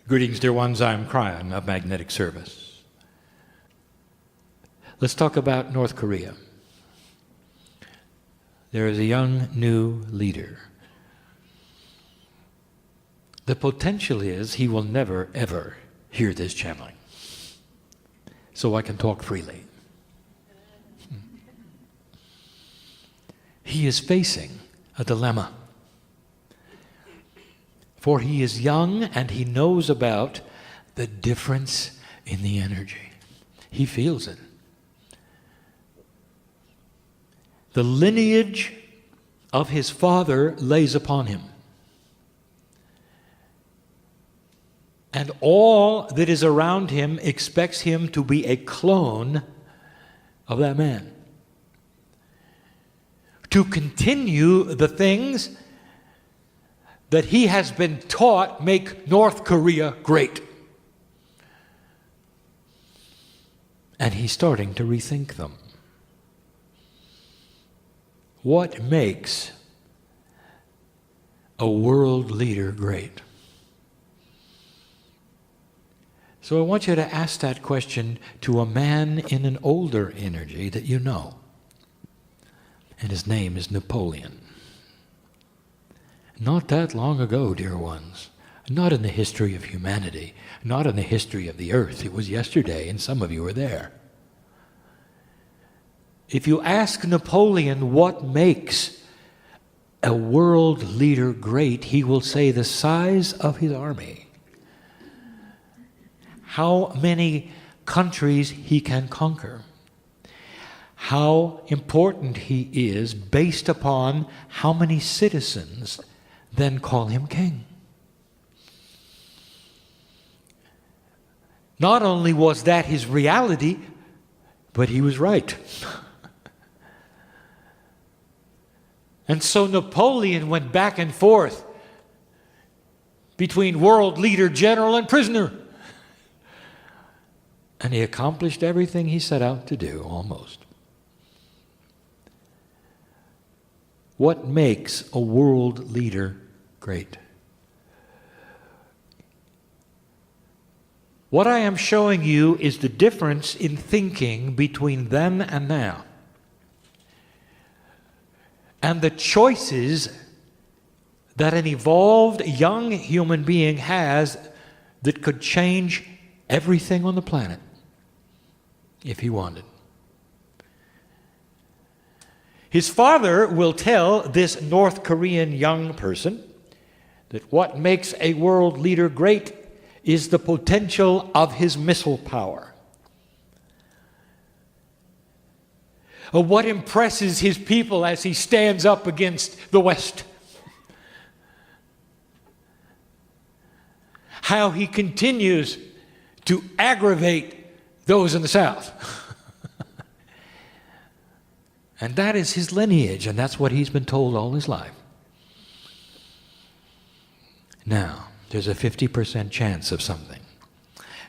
Greetings, dear ones. I'm Cryon of Magnetic Service. Let's talk about North Korea. There is a young, new leader. The potential is he will never, ever hear this channeling. So I can talk freely. He is facing a dilemma. For he is young and he knows about the difference in the energy. He feels it. The lineage of his father lays upon him. And all that is around him expects him to be a clone of that man. To continue the things that he has been taught make North Korea great. And he's starting to rethink them. What makes a world leader great? So I want you to ask that question to a man in an older energy that you know. And his name is Napoleon. Not that long ago, dear ones. Not in the history of humanity. Not in the history of the earth. It was yesterday, and some of you were there. If you ask Napoleon what makes a world leader great, he will say the size of his army. How many countries he can conquer. How important he is based upon how many citizens then call him king. Not only was that his reality, but he was right. And so Napoleon went back and forth between world leader, general, and prisoner. And he accomplished everything he set out to do, almost. What makes a world leader great? What I am showing you is the difference in thinking between then and now. And the choices that an evolved young human being has that could change everything on the planet if he wanted. His father will tell this North Korean young person that what makes a world leader great is the potential of his missile power. What impresses his people as he stands up against the West. How he continues to aggravate those in the South. And that is his lineage, and that's what he's been told all his life. Now, there's a 50% chance of something.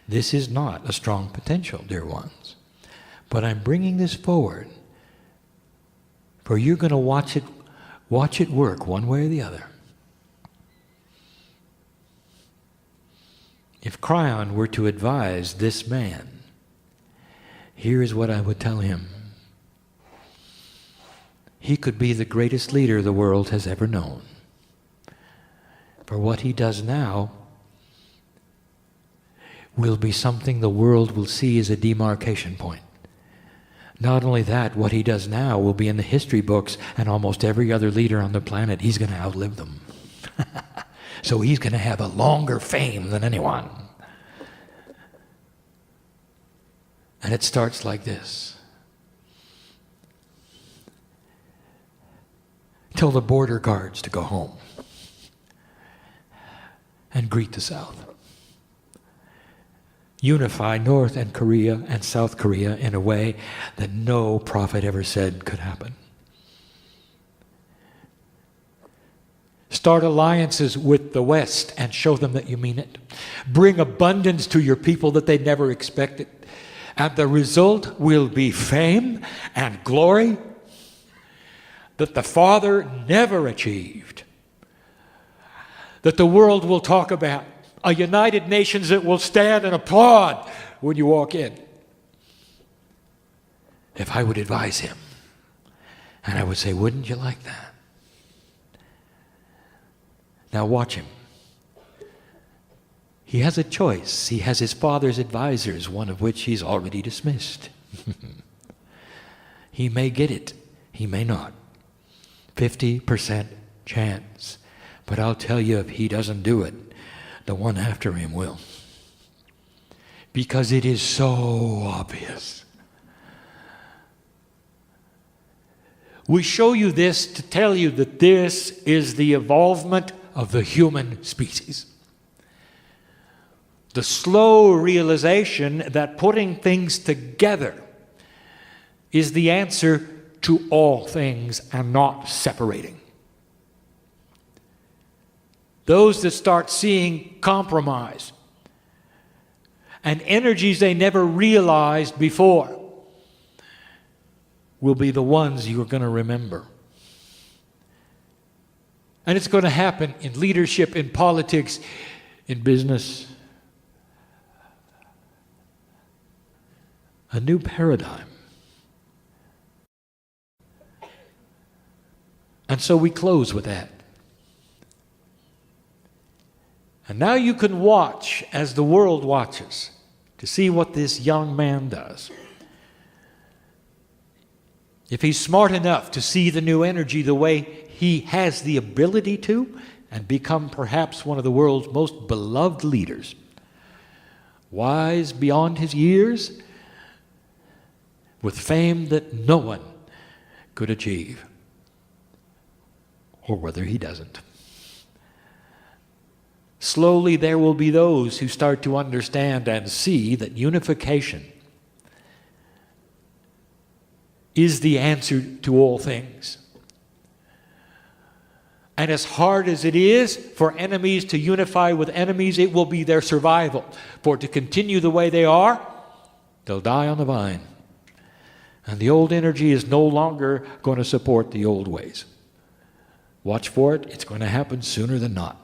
This is not a strong potential, dear ones. But I'm bringing this forward, for you're going to watch it work one way or the other. If Cryon were to advise this man, here is what I would tell him. He could be the greatest leader the world has ever known. For what he does now will be something the world will see as a demarcation point. Not only that, what he does now will be in the history books, and almost every other leader on the planet, he's going to outlive them. So he's going to have a longer fame than anyone. And it starts like this. Tell the border guards to go home and greet the South. Unify North and Korea and South Korea in a way that no prophet ever said could happen. Start alliances with the West and show them that you mean it. Bring abundance to your people that they never expected. And the result will be fame and glory that the Father never achieved. That the world will talk about a United Nations that will stand and applaud when you walk in. If I would advise him, and I would say, wouldn't you like that? Now watch him. He has a choice. He has his father's advisors, one of which he's already dismissed. He may get it. He may not. 50% chance. But I'll tell you, if he doesn't do it, the one after him will. Because it is so obvious. We show you this to tell you that this is the evolvement of the human species. The slow realization that putting things together is the answer to all things and not separating. Those that start seeing compromise and energies they never realized before will be the ones you're going to remember. And it's going to happen in leadership, in politics, in business. A new paradigm. And so we close with that. And now you can watch as the world watches to see what this young man does. If he's smart enough to see the new energy the way he has the ability to and become perhaps one of the world's most beloved leaders, wise beyond his years, with fame that no one could achieve, or whether he doesn't. Slowly there will be those who start to understand and see that unification is the answer to all things. And as hard as it is for enemies to unify with enemies, it will be their survival. For to continue the way they are, they'll die on the vine. And the old energy is no longer going to support the old ways. Watch for it. It's going to happen sooner than not.